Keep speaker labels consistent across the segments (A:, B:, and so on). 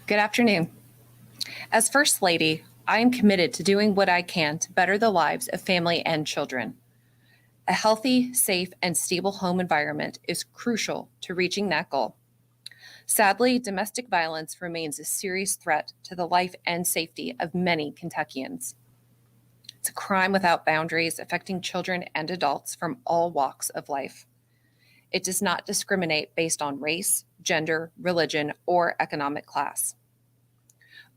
A: Good afternoon. As First Lady, I am committed to doing what I can to better the lives of family and children. A healthy, safe, and stable home environment is crucial to reaching that goal. Sadly, domestic violence remains a serious threat to the life and safety of many Kentuckians. It's a crime without boundaries affecting children and adults from all walks of life. It does not discriminate based on race, gender, religion, or economic class.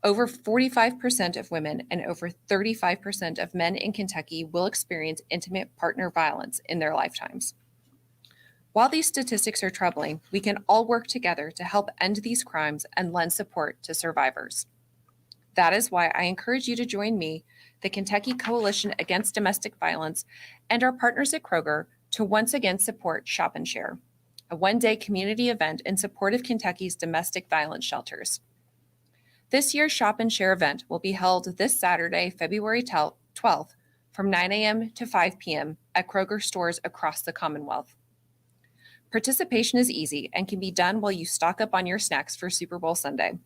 A: Over 45% of women and over 35% of men in Kentucky will experience intimate partner violence in their lifetimes. While these statistics are troubling, we can all work together to help end these crimes and lend support to survivors. That is why I encourage you to join me, the Kentucky Coalition Against Domestic Violence, and our partners at Kroger to once again support Shop and Share, a one-day community event in support of Kentucky's domestic violence shelters. This year's Shop and Share event will be held this Saturday, February 12th, from 9 a.m. to 5 p.m. at Kroger stores across the Commonwealth. Participation is easy and can be done while you stock up on your snacks for Super Bowl Sunday.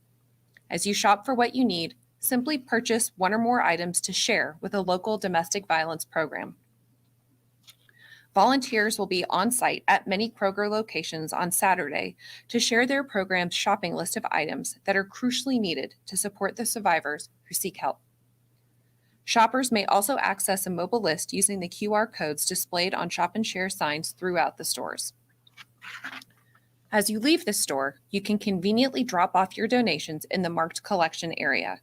A: As you shop for what you need, simply purchase one or more items to share with a local domestic violence program. Volunteers will be on site at many Kroger locations on Saturday to share their program's shopping list of items that are crucially needed to support the survivors who seek help. Shoppers may also access a mobile list using the QR codes displayed on Shop and Share signs throughout the stores. As you leave the store, you can conveniently drop off your donations in the marked collection area.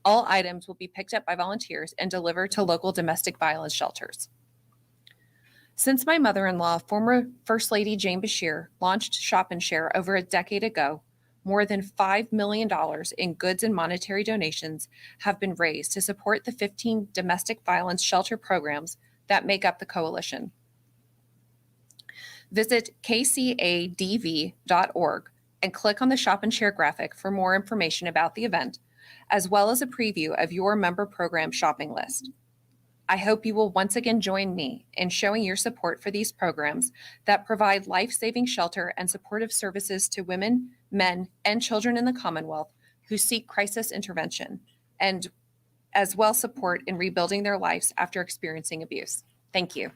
A: All items will be picked up by volunteers and delivered to local domestic violence shelters. Since my mother-in-law, former First Lady Jane Beshear, launched Shop and Share over a decade ago, more than $5 million in goods and monetary donations have been raised to support the 15 domestic violence shelter programs that make up the coalition. Visit kcadv.org and click on the Shop and Share graphic for more information about the event, as well as a preview of your member program shopping list. I hope you will once again join me in showing your support for these programs that provide life-saving shelter and supportive services to women, men, and children in the Commonwealth who seek crisis intervention, and as well support in rebuilding their lives after experiencing abuse. Thank you.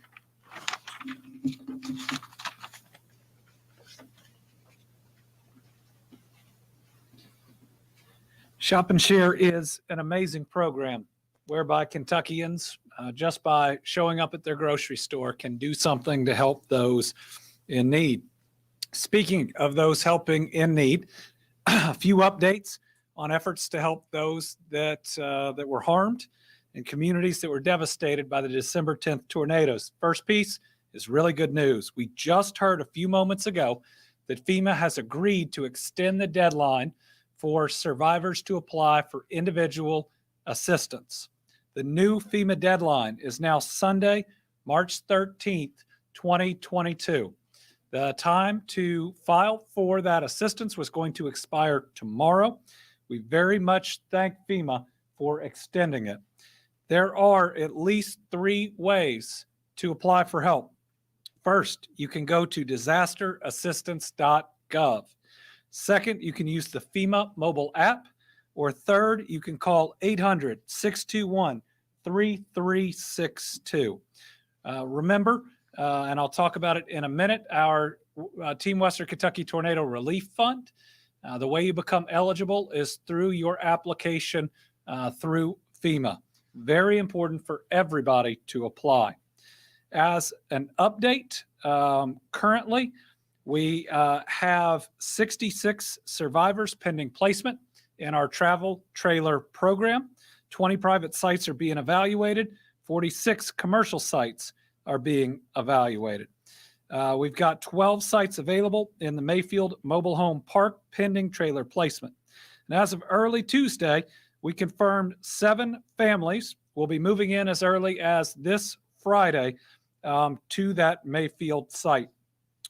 B: Shop and Share is an amazing program whereby Kentuckians, just by showing up at their grocery store, can do something to help those in need. Speaking of those helping in need, a few updates on efforts to help those that were harmed in communities that were devastated by the December 10th tornadoes. First piece is really good news. We just heard a few moments ago that FEMA has agreed to extend the deadline for survivors to apply for individual assistance. The new FEMA deadline is now Sunday, March 13th, 2022. The time to file for that assistance was going to expire tomorrow. We very much thank FEMA for extending it. There are at least 3 ways to apply for help. First, you can go to disasterassistance.gov. Second, you can use the FEMA mobile app. Or third, you can call 800-621-3362. Remember, and I'll talk about it in a minute, our Team Western Kentucky Tornado Relief Fund. The way you become eligible is through your application through FEMA. Very important for everybody to apply. As an update, currently we have 66 survivors pending placement in our travel trailer program. 20 private sites are being evaluated. 46 commercial sites are being evaluated. We've got 12 sites available in the Mayfield Mobile Home Park pending trailer placement. And as of early Tuesday, we confirmed 7 families will be moving in as early as this Friday to that Mayfield site.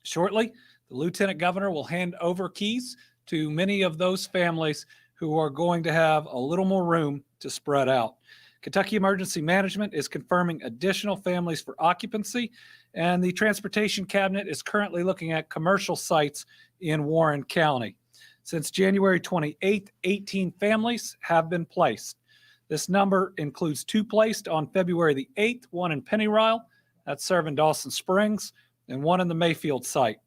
B: Shortly, the Lieutenant Governor will hand over keys to many of those families who are going to have a little more room to spread out. Kentucky Emergency Management is confirming additional families for occupancy, and the Transportation Cabinet is currently looking at commercial sites in Warren County. Since January 28th, 18 families have been placed. This number includes 2 placed on February the 8th, one in Pennyrile, that's serving Dawson Springs, and one in the Mayfield site.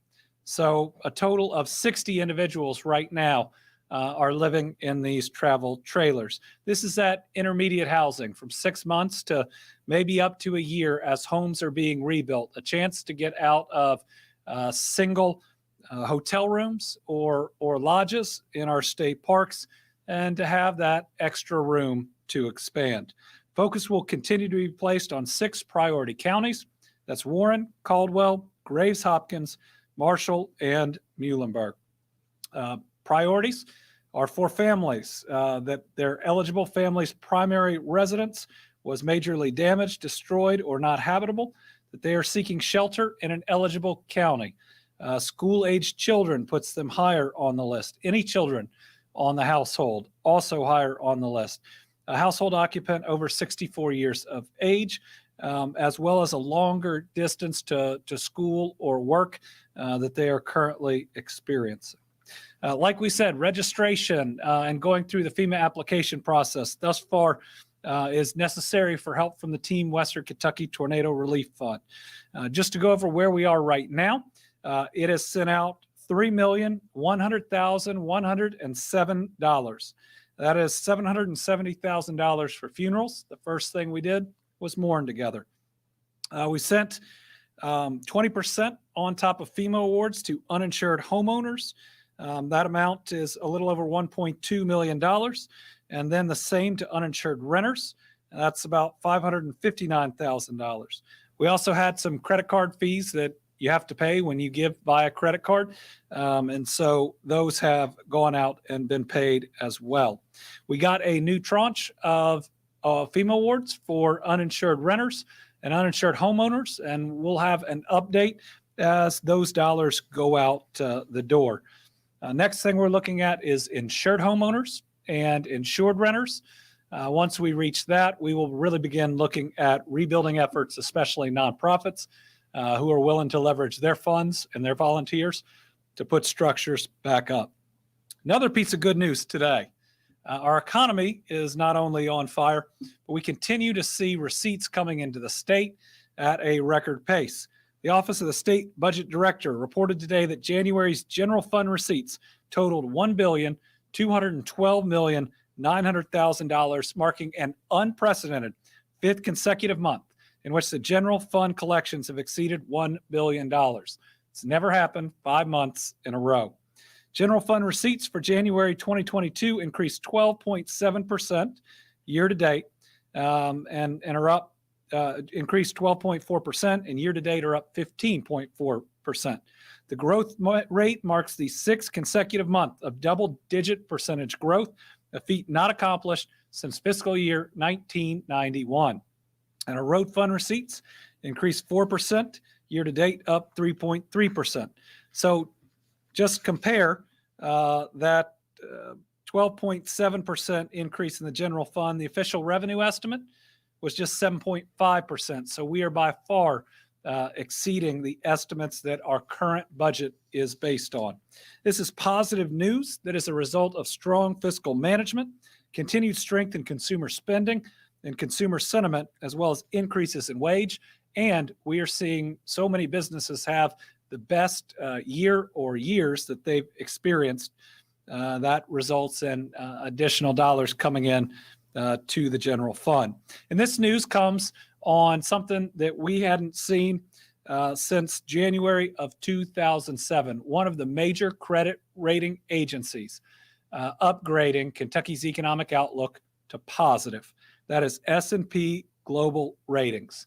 B: So a total of 60 individuals right now are living in these travel trailers. This is at intermediate housing from 6 months to maybe up to a year as homes are being rebuilt, a chance to get out of single hotel rooms or lodges in our state parks and to have that extra room to expand. Focus will continue to be placed on 6 priority counties. That's Warren, Caldwell, Graves Hopkins, Marshall, and Muhlenberg. Priorities are for families that their eligible family's primary residence was majorly damaged, destroyed, or not habitable, that they are seeking shelter in an eligible county. School-aged children puts them higher on the list. Any children on the household also higher on the list. A household occupant over 64 years of age, as well as a longer distance to school or work that they are currently experiencing. Like we said, registration and going through the FEMA application process thus far is necessary for help from the Team Western Kentucky Tornado Relief Fund. Just to go over where we are right now, it has sent out $3,100,107. That is $770,000 for funerals. The first thing we did was mourn together. We sent 20% on top of FEMA awards to uninsured homeowners. That amount is a little over $1.2 million. And then the same to uninsured renters. That's about $559,000. We also had some credit card fees that you have to pay when you give via credit card. And so those have gone out and been paid as well. We got a new tranche of FEMA awards for uninsured renters and uninsured homeowners, and we'll have an update as those dollars go out the door. Next thing we're looking at is insured homeowners and insured renters. Once we reach that, we will really begin looking at rebuilding efforts, especially nonprofits who are willing to leverage their funds and their volunteers to put structures back up. Another piece of good news today. Our economy is not only on fire, but we continue to see receipts coming into the state at a record pace. The Office of the State Budget Director reported today that January's general fund receipts totaled $1,212,900,000, marking an unprecedented 5th consecutive month in which the general fund collections have exceeded $1 billion. It's never happened 5 months in a row. General fund receipts for January 2022 increased 12.7% year to date and are up, increased 12.4%, and year to date are up 15.4%. The growth rate marks the 6th consecutive month of double-digit percentage growth, a feat not accomplished since fiscal year 1991. And our road fund receipts increased 4%, year to date up 3.3%. So just compare that 12.7% increase in the general fund. The official revenue estimate was just 7.5%. So we are by far exceeding the estimates that our current budget is based on. This is positive news that is a result of strong fiscal management, continued strength in consumer spending and consumer sentiment, as well as increases in wage. And we are seeing so many businesses have the best year or years that they've experienced. That results in additional dollars coming in to the general fund. And this news comes on something that we hadn't seen since January of 2007. One of the major credit rating agencies upgrading Kentucky's economic outlook to positive. That is S&P Global Ratings.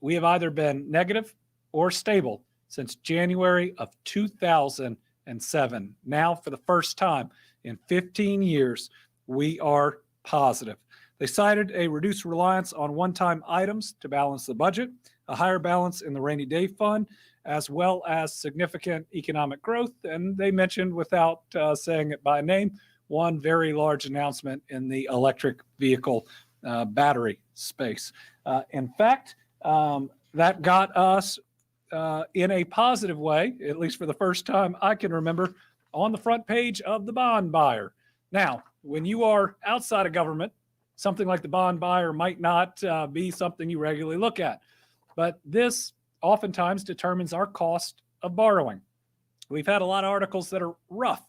B: We have either been negative or stable since January of 2007. Now, for the first time in 15 years, we are positive. They cited a reduced reliance on one-time items to balance the budget, a higher balance in the rainy day fund, as well as significant economic growth. And they mentioned, without saying it by name, one very large announcement in the electric vehicle battery space. In fact, that got us in a positive way, at least for the first time I can remember, on the front page of the Bond Buyer. Now, when you are outside of government, something like the Bond Buyer might not be something you regularly look at, but this oftentimes determines our cost of borrowing. We've had a lot of articles that are rough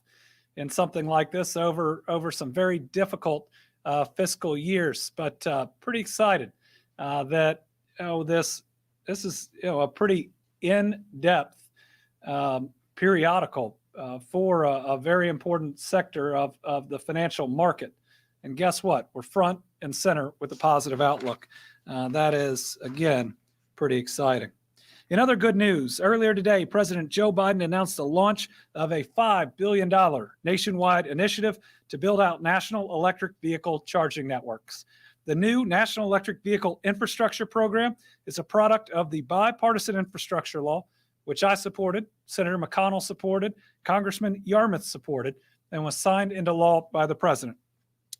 B: in something like this over some very difficult fiscal years, but pretty excited that this is a pretty in-depth periodical for a very important sector of the financial market. And guess what? We're front and center with a positive outlook. That is, again, pretty exciting. In other good news, earlier today, President Joe Biden announced the launch of a $5 billion nationwide initiative to build out national electric vehicle charging networks. The new National Electric Vehicle Infrastructure Program is a product of the bipartisan infrastructure law, which I supported, Senator McConnell supported, Congressman Yarmouth supported, and was signed into law by the president.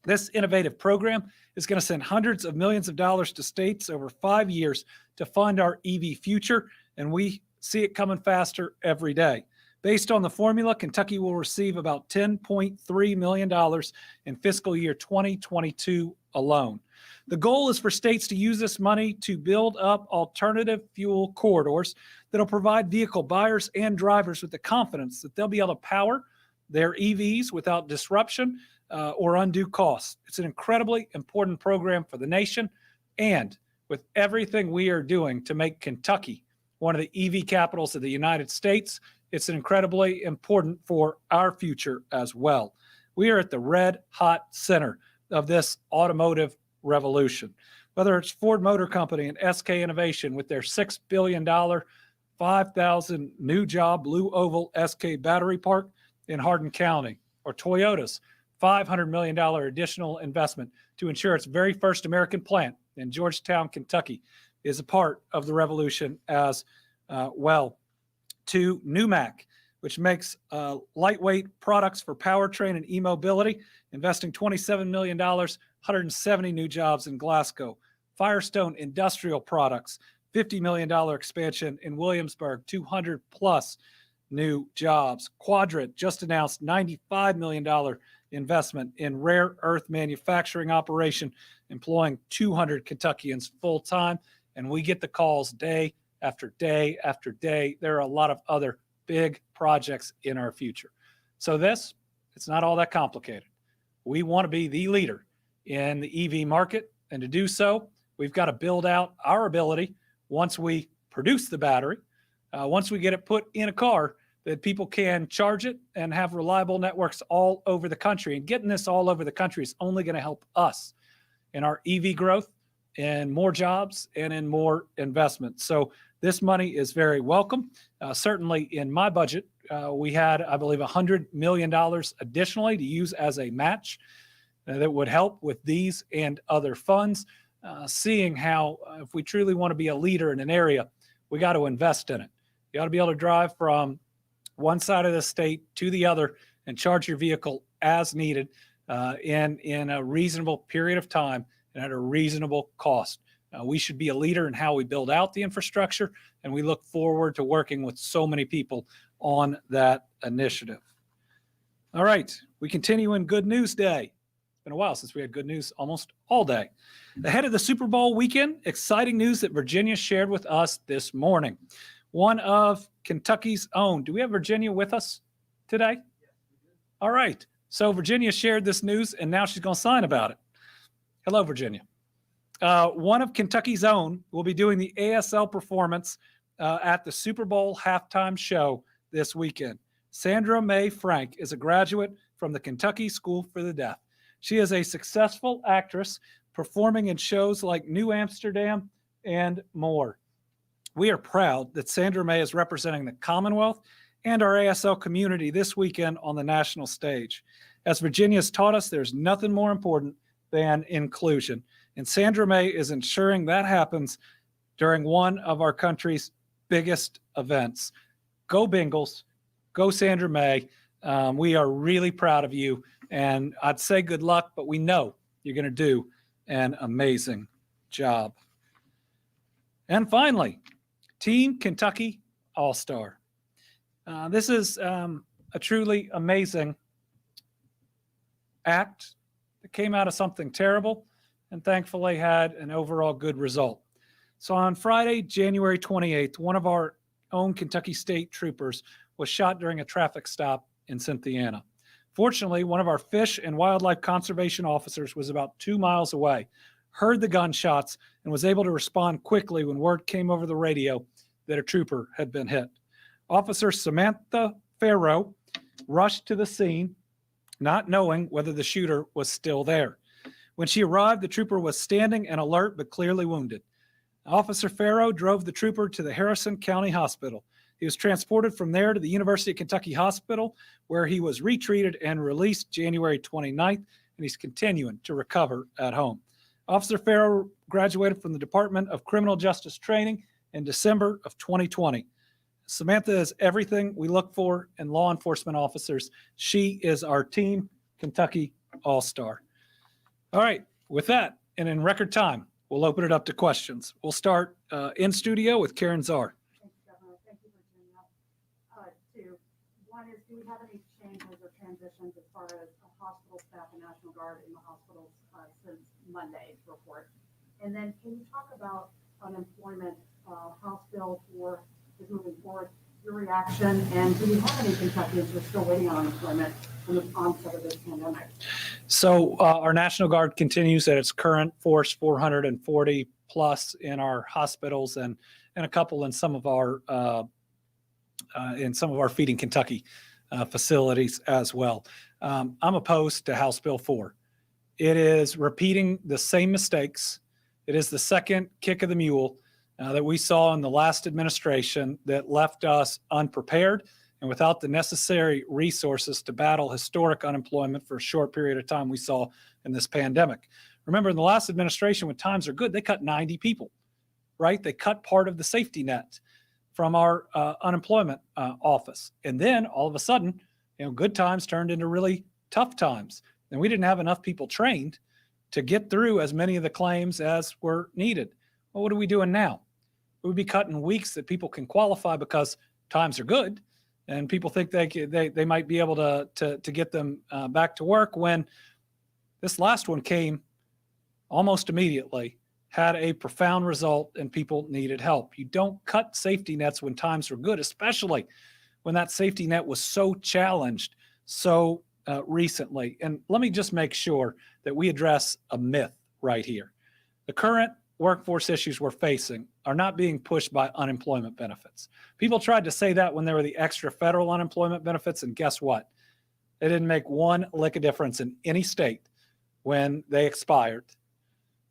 B: This innovative program is going to send hundreds of millions of dollars to states over 5 years to fund our EV future, and we see it coming faster every day. Based on the formula, Kentucky will receive about $10.3 million in fiscal year 2022 alone. The goal is for states to use this money to build up alternative fuel corridors that will provide vehicle buyers and drivers with the confidence that they'll be able to power their EVs without disruption or undue costs. It's an incredibly important program for the nation, and with everything we are doing to make Kentucky one of the EV capitals of the United States, it's incredibly important for our future as well. We are at the red hot center of this automotive revolution. Whether it's Ford Motor Company and SK Innovation with their $6 billion, 5,000 new job Blue Oval SK battery park in Hardin County, or Toyota's $500 million additional investment to ensure its very first American plant in Georgetown, Kentucky, is a part of the revolution as well. To Numac, which makes lightweight products for powertrain and e-mobility, investing $27 million, 170 new jobs in Glasgow. Firestone Industrial Products, $50 million expansion in Williamsburg, 200 plus new jobs. Quadrant just announced $95 million investment in rare earth manufacturing operation, employing 200 Kentuckians full time. And we get the calls day after day after day. There are a lot of other big projects in our future. So it's not all that complicated. We want to be the leader in the EV market. And to do so, we've got to build out our ability once we produce the battery, once we get it put in a car, that people can charge it and have reliable networks all over the country. And getting this all over the country is only going to help us in our EV growth and more jobs and in more investment. So this money is very welcome. Certainly in my budget, we had, I believe, $100 million additionally to use as a match that would help with these and other funds, seeing how if we truly want to be a leader in an area, we got to invest in it. You got to be able to drive from one side of the state to the other and charge your vehicle as needed in a reasonable period of time and at a reasonable cost. We should be a leader in how we build out the infrastructure, and we look forward to working with so many people on that initiative. All right, we continue in Good News Day. It's been a while since we had good news almost all day. Ahead of the Super Bowl weekend, exciting news that Virginia shared with us this morning. One of Kentucky's own. Do we have Virginia with us today? All right. So Virginia shared this news, and now she's going to sign about it. Hello, Virginia. One of Kentucky's own will be doing the ASL performance at the Super Bowl halftime show this weekend. Sandra Mae Frank is a graduate from the Kentucky School for the Deaf. She is a successful actress performing in shows like New Amsterdam and more. We are proud that Sandra Mae is representing the Commonwealth and our ASL community this weekend on the national stage. As Virginia has taught us, there's nothing more important than inclusion. And Sandra Mae is ensuring that happens during one of our country's biggest events. Go Bengals, go Sandra Mae. We are really proud of you. And I'd say good luck, but we know you're going to do an amazing job. And finally, Team Kentucky All-Star. This is a a truly amazing act that came out of something terrible and thankfully had an overall good result. So on Friday, January 28th, one of our own Kentucky State troopers was shot during a traffic stop in Cynthiana. Fortunately, one of our fish and wildlife conservation officers was about 2 miles away, heard the gunshots, and was able to respond quickly when word came over the radio that a trooper had been hit. Officer Samantha Farrow rushed to the scene, not knowing whether the shooter was still there. When she arrived, the trooper was standing and alert but clearly wounded. Officer Farrow drove the trooper to the Harrison County Hospital. He was transported from there to the University of Kentucky Hospital, where he was retreated and released January 29th, and he's continuing to recover at home. Officer Farrow graduated from the Department of Criminal Justice Training in December of 2020. Samantha is everything we look for in law enforcement officers. She is our Team Kentucky All-Star. All right, with that, and in record time, we'll open it up to questions. We'll start in studio with Karen Czar.
C: Thank you, Governor. Thank you for doing that. Two, one is, do we have any changes or transitions as far as hospital staff and National Guard in the hospitals since Monday's report? And then can you talk about unemployment, House Bill 4 is moving forward, your reaction, and do we have any Kentuckians who are still waiting on unemployment from the onset of this pandemic?
B: So our National Guard continues at its current force, 440 plus in our hospitals and a couple in some of our Feeding Kentucky facilities as well. I'm opposed to House Bill 4. It is repeating the same mistakes. It is the second kick of the mule that we saw in the last administration that left us unprepared and without the necessary resources to battle historic unemployment for a short period of time we saw in this pandemic. Remember, in the last administration, when times are good, they cut 90 people, right? They cut part of the safety net from our unemployment office. And then all of a sudden, good times turned into really tough times. And we didn't have enough people trained to get through as many of the claims as were needed. Well, what are we doing now? We would be cutting weeks that people can qualify because times are good and people think they might be able to get them back to work, when this last one came almost immediately, had a profound result, and people needed help. You don't cut safety nets when times are good, especially when that safety net was so challenged so recently. And let me just make sure that we address a myth right here. The current workforce issues we're facing are not being pushed by unemployment benefits. People tried to say that when there were the extra federal unemployment benefits, and guess what? They didn't make one lick of difference in any state when they expired.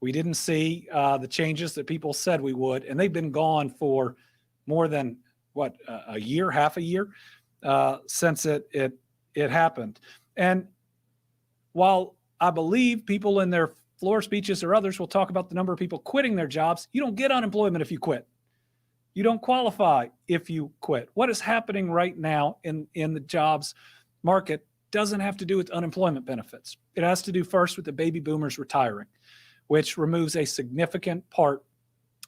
B: We didn't see the changes that people said we would, and they've been gone for more than, a year, half a year since it happened. And while I believe people in their floor speeches or others will talk about the number of people quitting their jobs, you don't get unemployment if you quit. You don't qualify if you quit. What is happening right now in the jobs market doesn't have to do with unemployment benefits. It has to do first with the baby boomers retiring, which removes a significant part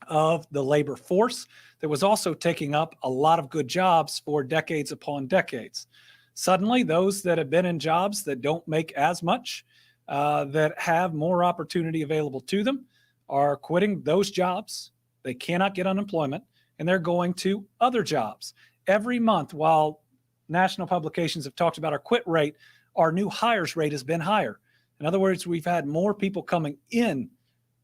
B: of the labor force that was also taking up a lot of good jobs for decades upon decades. Suddenly, those that have been in jobs that don't make as much, that have more opportunity available to them, are quitting those jobs. They cannot get unemployment, and they're going to other jobs. Every month, while national publications have talked about our quit rate, our new hires rate has been higher. In other words, we've had more people coming in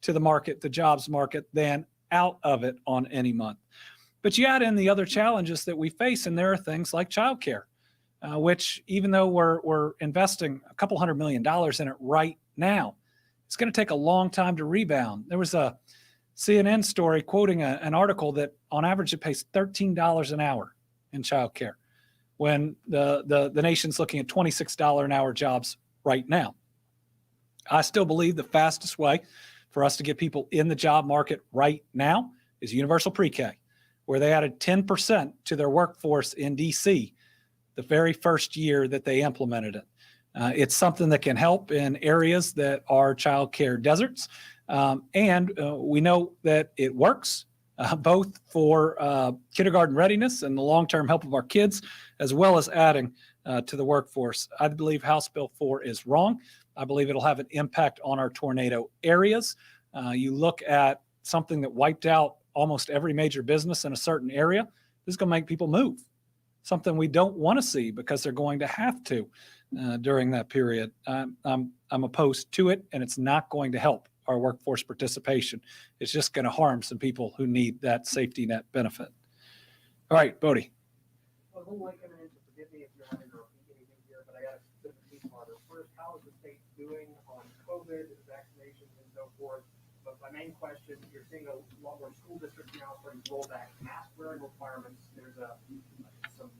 B: to the market, the jobs market, than out of it on any month. But you add in the other challenges that we face, and there are things like childcare, which, even though we're investing a couple $100 million in it right now, it's going to take a long time to rebound. There was a CNN story quoting an article that on average it pays $13 an hour in childcare, when the nation's looking at $26 an hour jobs right now. I still believe the fastest way for us to get people in the job market right now is universal pre-K, where they added 10% to their workforce in DC the very first year that they implemented it. It's something that can help in areas that are child care deserts. And we know that it works both for kindergarten readiness and the long-term help of our kids, as well as adding to the workforce. I believe House Bill 4 is wrong. I believe it'll have an impact on our tornado areas. You look at something that wiped out almost every major business in a certain area. This is going to make people move, something we don't want to see because they're going to have to during that period. I'm opposed to it, and it's not going to help our workforce participation. It's just going to harm some people who need that safety net benefit. All right, Bodie.
D: Well, who might come in to forgive me if you're having to repeat anything here, but I got a specific two-parter. First, how is the state doing on COVID, vaccinations, and so forth? But my main question, you're seeing a lot more school districts now starting to roll back mask wearing requirements. There's some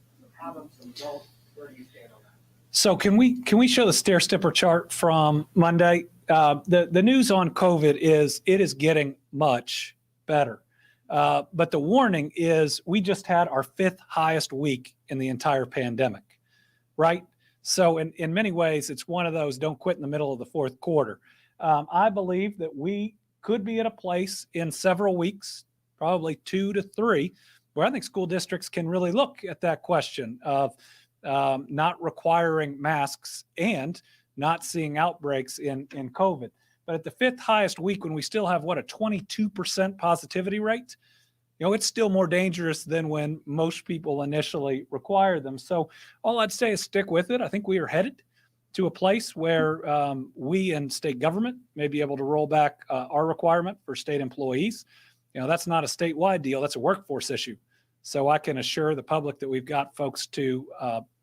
D: have them, some don't. Where do you stand on that?
B: So can we show the stair stepper chart from Monday? The news on COVID is it is getting much better. But the warning is we just had our 5th highest week in the entire pandemic, right? So in many ways, it's one of those don't quit in the middle of the 4th quarter. I believe that we could be at a place in several weeks, probably 2 to 3, where I think school districts can really look at that question of not requiring masks and not seeing outbreaks in COVID. But at the 5th highest week, when we still have, a 22% positivity rate, it's still more dangerous than when most people initially require them. So all I'd say is stick with it. I think we are headed to a place where we and state government may be able to roll back our requirement for state employees. That's not a statewide deal. That's a workforce issue. So I can assure the public that we've got folks to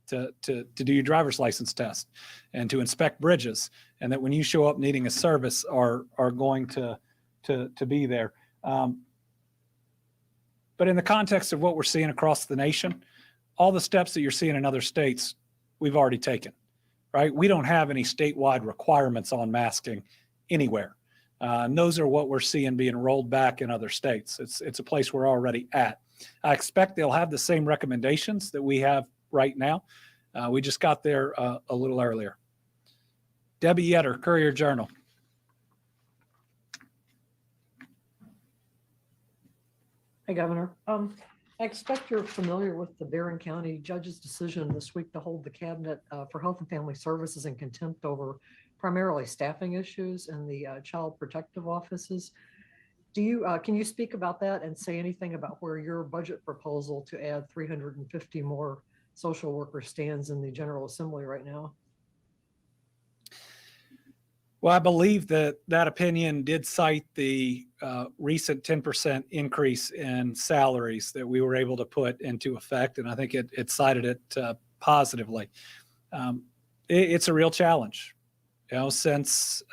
B: do your driver's license test and to inspect bridges, and that when you show up needing a service are going to be there. But in the context of what we're seeing across the nation, all the steps that you're seeing in other states, we've already taken, right? We don't have any statewide requirements on masking anywhere. And those are what we're seeing being rolled back in other states. It's a place we're already at. I expect they'll have the same recommendations that we have right now. We just got there a little earlier. Debbie Yetter, Courier Journal.
E: Hey, Governor. I expect you're familiar with the Barron County judge's decision this week to hold the cabinet for Health and Family Services in contempt over primarily staffing issues in the child protective offices. Can you speak about that and say anything about where your budget proposal to add 350 more social workers stands in the General Assembly right now?
B: Well, I believe that opinion did cite the recent 10% increase in salaries that we were able to put into effect, and I think it cited it positively. It's a real challenge, since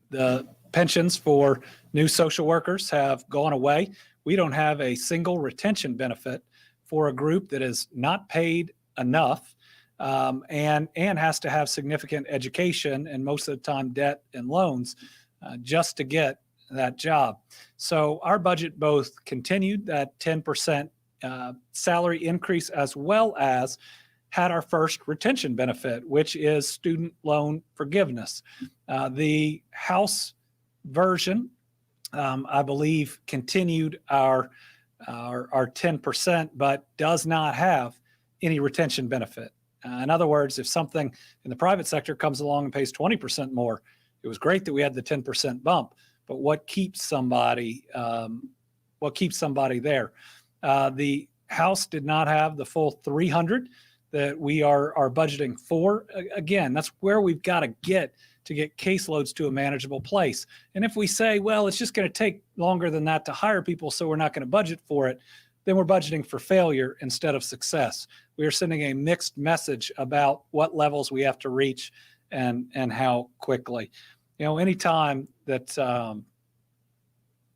B: the pensions for new social workers have gone away. We don't have a single retention benefit for a group that is not paid enough and has to have significant education and most of the time debt and loans just to get that job. So our budget both continued that 10% salary increase as well as had our first retention benefit, which is student loan forgiveness. The House version, I believe, continued our 10%, but does not have any retention benefit. In other words, if something in the private sector comes along and pays 20% more, it was great that we had the 10% bump, but what keeps somebody there? The House did not have the full 300 that we are budgeting for. Again, that's where we've got to get caseloads to a manageable place. And if we say, well, it's just going to take longer than that to hire people, so we're not going to budget for it, then we're budgeting for failure instead of success. We are sending a mixed message about what levels we have to reach and how quickly. Anytime that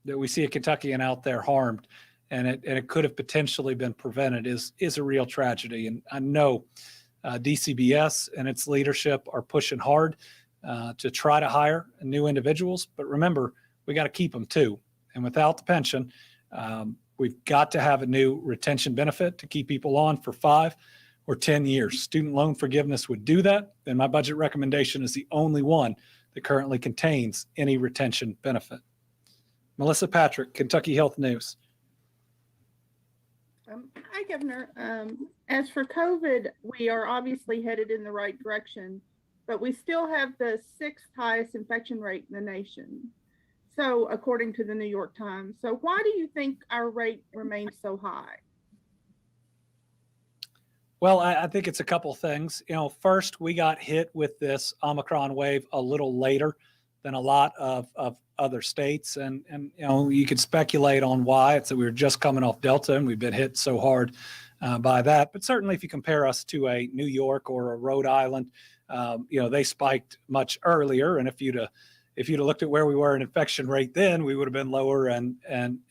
B: we see a Kentuckian out there harmed and it could have potentially been prevented is a real tragedy. And I know DCBS and its leadership are pushing hard to try to hire new individuals. But remember, we got to keep them too. And without the pension, we've got to have a new retention benefit to keep people on for 5 or 10 years. Student loan forgiveness would do that. And my budget recommendation is the only one that currently contains any retention benefit. Melissa Patrick, Kentucky Health News.
F: Hi, Governor. As for COVID, we are obviously headed in the right direction, but we still have the sixth highest infection rate in the nation. So, according to the New York Times. So, why do you think our rate remains so high?
B: Well, I think it's a couple things. First, we got hit with this Omicron wave a little later than a lot of other states. And you could speculate on why. It's that we were just coming off Delta and we've been hit so hard by that. But certainly if you compare us to a New York or a Rhode Island, they spiked much earlier. And if you'd have looked at where we were in infection rate then, we would have been lower and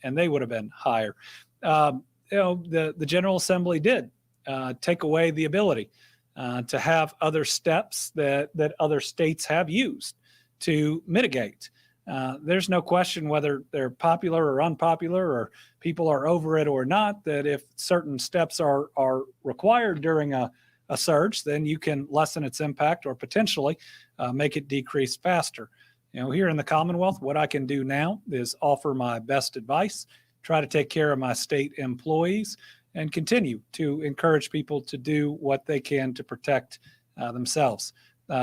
B: they would have been higher. The General Assembly did take away the ability to have other steps that other states have used to mitigate. There's no question whether they're popular or unpopular or people are over it or not, that if certain steps are required during a surge, then you can lessen its impact or potentially make it decrease faster. Here in the Commonwealth, what I can do now is offer my best advice, try to take care of my state employees, and continue to encourage people to do what they can to protect themselves.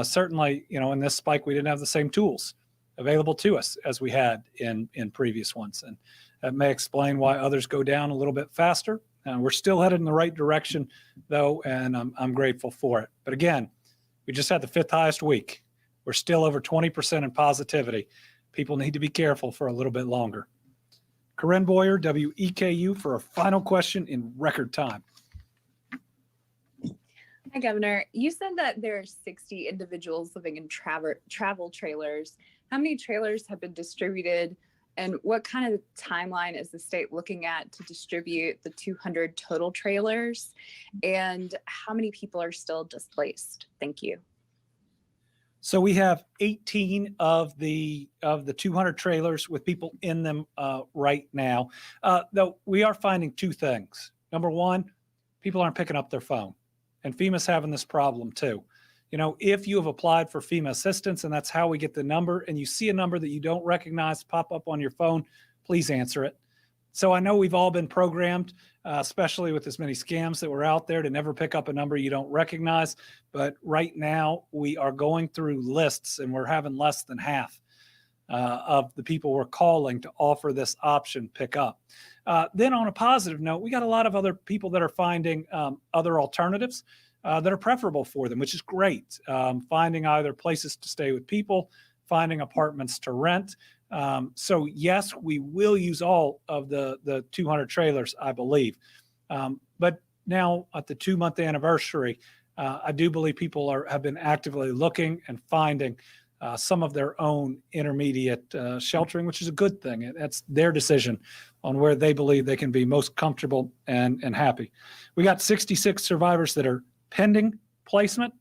B: Certainly, in this spike, we didn't have the same tools available to us as we had in previous ones. And that may explain why others go down a little bit faster. We're still headed in the right direction, though, and I'm grateful for it. But again, we just had the fifth highest week. We're still over 20% in positivity. People need to be careful for a little bit longer. Corinne Boyer, WEKU, for a final question in record time.
G: Hi, Governor. You said that there are 60 individuals living in travel trailers. How many trailers have been distributed, and what kind of timeline is the state looking at to distribute the 200 total trailers, and how many people are still displaced? Thank you.
B: So we have 18 of the 200 trailers with people in them right now. Though we are finding two things. Number one, people aren't picking up their phone, and FEMA's having this problem too. If you have applied for FEMA assistance, and that's how we get the number, and you see a number that you don't recognize pop up on your phone, please answer it. So I know we've all been programmed, especially with as many scams that were out there, to never pick up a number you don't recognize. But right now we are going through lists, and we're having less than half of the people we're calling to offer this option pick up. Then on a positive note, we got a lot of other people that are finding other alternatives that are preferable for them, which is great. Finding either places to stay with people, finding apartments to rent. So yes, we will use all of the 200 trailers, I believe. But now at the 2-month anniversary, I do believe people have been actively looking and finding some of their own intermediate sheltering, which is a good thing. That's their decision on where they believe they can be most comfortable and happy. We got 66 survivors that are pending placement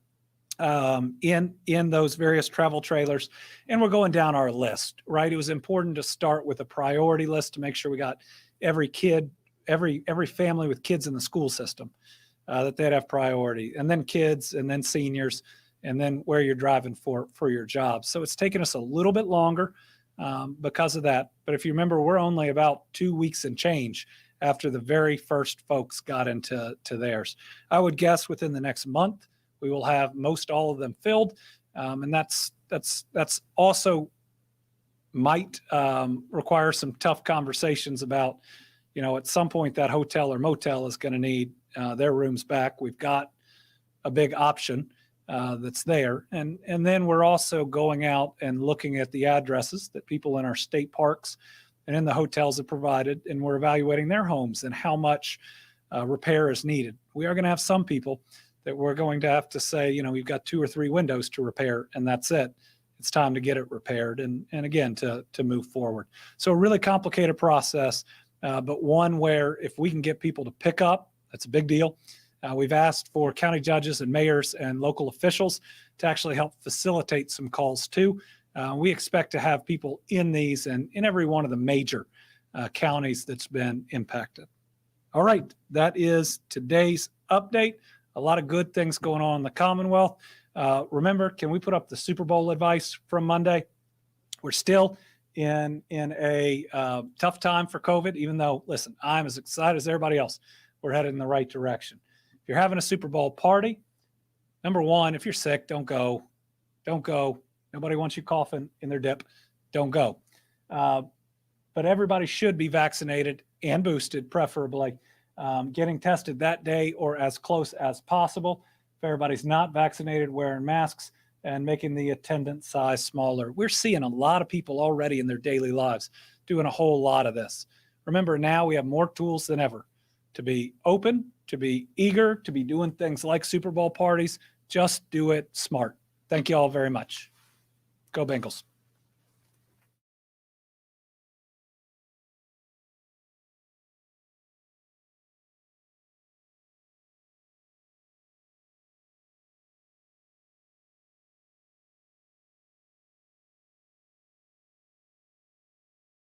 B: in those various travel trailers, and we're going down our list, right? It was important to start with a priority list to make sure we got every kid, every family with kids in the school system, that they'd have priority, and then kids, and then seniors, and then where you're driving for your job. So it's taken us a little bit longer because of that. But if you remember, we're only about 2 weeks and change after the very first folks got into theirs. I would guess within the next month, we will have most all of them filled. And that's also might require some tough conversations about, at some point that hotel or motel is going to need their rooms back. We've got a big option that's there. And then we're also going out and looking at the addresses that people in our state parks and in the hotels have provided, and we're evaluating their homes and how much repair is needed. We are going to have some people that we're going to have to say, we've got 2 or 3 windows to repair, and that's it. It's time to get it repaired and again, to move forward. So a really complicated process, but one where if we can get people to pick up, that's a big deal. We've asked for county judges and mayors and local officials to actually help facilitate some calls too. We expect to have people in these and in every one of the major counties that's been impacted. All right, that is today's update. A lot of good things going on in the Commonwealth. Remember, can we put up the Super Bowl advice from Monday? We're still in a tough time for COVID, even though, listen, I'm as excited as everybody else we're headed in the right direction. If you're having a Super Bowl party, number one, if you're sick, don't go. Don't go. Nobody wants you coughing in their dip. Don't go. But everybody should be vaccinated and boosted, preferably. Getting tested that day or as close as possible. If everybody's not vaccinated, wearing masks and making the attendance size smaller. We're seeing a lot of people already in their daily lives doing a whole lot of this. Remember, now we have more tools than ever to be open, to be eager, to be doing things like Super Bowl parties. Just do it smart. Thank you all very much. Go Bengals.